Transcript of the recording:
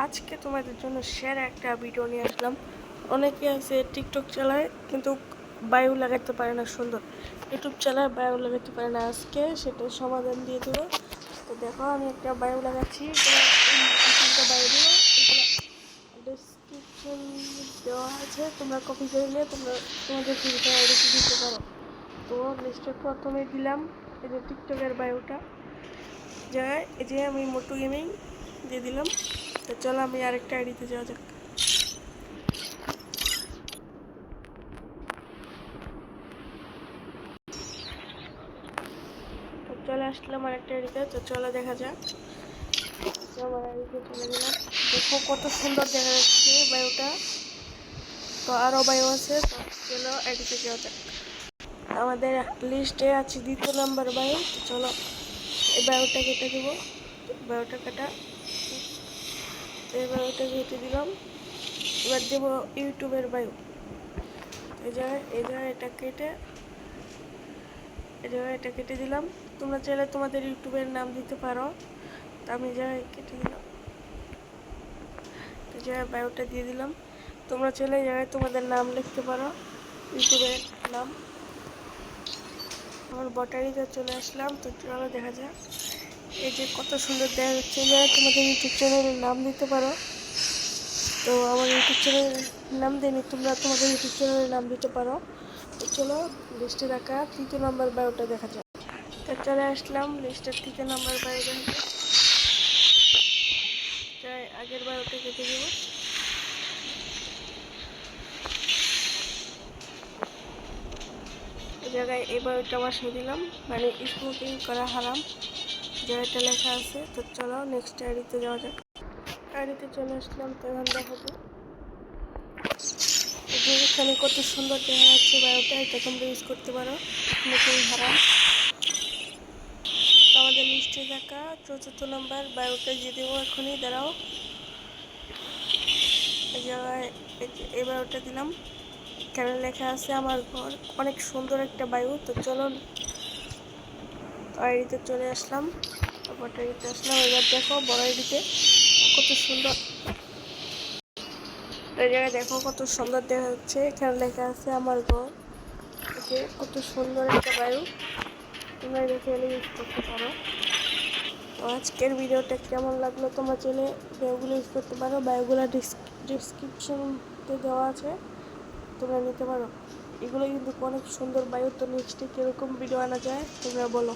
আজকে তোমাদের জন্য সেরা একটা ভিডিও নিয়ে আসলাম। অনেকে আছে টিকটক চালায় কিন্তু বায়ু লাগাতে পারে না সুন্দর, ইউটিউব চালায় বায়ু লাগাতে পারে না। আজকে সেটার সমাধান দিয়ে দেবো। তো দেখো আমি একটা বায়ু লাগাচ্ছি, বায়ু দেবো, ডিসক্রিপশন দেওয়া আছে, তোমরা কপি করে নিয়ে তোমাদের ফ্রিতে রেখে দিতে পারো। তো লিস্টের প্রথমে দিলাম এই যে টিকটকের বায়োটা, জায়গায় এই যে আমি মোটু গেমিং দিয়ে দিলাম। তো চলো আমি আরেকটা আইডিতে যাওয়া যাক। তো চলে আসলাম আরেকটা আইডিতে। তো চলো দেখা যাক। আমার আইডিতে চলে গেলাম। দেখো কত সুন্দর দেখা যাচ্ছে বায়োটা। তো আরও বায়ো আছে। তো চলো আইডিতে যাওয়া যাক। আমাদের লিস্টে আছে দ্বিতীয় নাম্বার বায়ো। তো চলো এই বায়োটা কেটে দেবো। বায়োটা কাটা, এই বায়োটা কেটে দিলাম। এবার দেবো ইউটিউবের বায়ো। এই জায়গায় এটা কেটে দিলাম। তোমরা চাইলে তোমাদের ইউটিউবের নাম দিতে পারো। তো আমি জায়গায় কেটে দিলাম, এই জায়গায় বায়োটা দিয়ে দিলাম। তোমরা চাইলে জায়গায় তোমাদের নাম লিখতে পারো, ইউটিউবের নাম। আমার বটারিতে চলে আসলাম। তো চলো দেখা যাক। এই যে কত সুন্দর দেখা যাচ্ছে, এই জায়গায় তোমাদের ইউটিউব চ্যানেলের নাম দিতে পারো। তো আমার ইউটিউব চ্যানেলের নাম দিইনি, তোমরা তোমাদের ইউটিউব চ্যানেলের নাম দিতে পারো। তো চলো লিস্টে রাখা তৃতীয় নম্বর বায়োটা দেখা যাক। তো চলে আসলাম লিস্টের তৃতীয় নম্বর বায়ো দেখা যাক। আগের বায়োটা কেটে দেব। এই জায়গায় এই বায়োটা বসিয়ে দিলাম, মানে স্মোকিং করা হারাম, জায়গাটা লেখা আছে। তো চলো নেক্সট আইডিতে যাওয়া যাক। আইডিতে চলে আসলাম। তো এখন দেখাবো এখানে কত সুন্দর দেখা যাচ্ছে বায়োটা। এটা তোমরা ইউজ করতে পারো, স্মোকিং হারাম। তো আমাদের লিস্টে থাকা চতুর্থ নম্বর বায়োটা দিয়ে দেবো এখনই, দাঁড়াও। এই জায়গায় এই বায়োটা দিলাম, এখানে লেখা আছে আমার ঘর, অনেক সুন্দর একটা বায়ু। তো চলো আইডিতে চলে আসলাম, তারপর আইডিতে আসলাম। এবার দেখো বড় আইডিতে কত সুন্দর, এই জায়গায় দেখো কত সুন্দর দেখা যাচ্ছে, এখানে লেখা আছে আমার ঘর। ওকে, কত সুন্দর একটা বায়ু, তোমরা দেখে এলে ইউজ করতে পারো। তো আজকের ভিডিওটা কেমন লাগলো, তোমরা চাইলে বায়োগুলো ইউজ করতে পারো। বায়োগুলো ডিসক্রিপশনতে দেওয়া আছে, তোমরা নিতে পারো। এগুলো কিন্তু অনেক সুন্দর বায়ু। তো নেক্সটে কীরকম ভিডিও আনা যায় তোমরা বলো।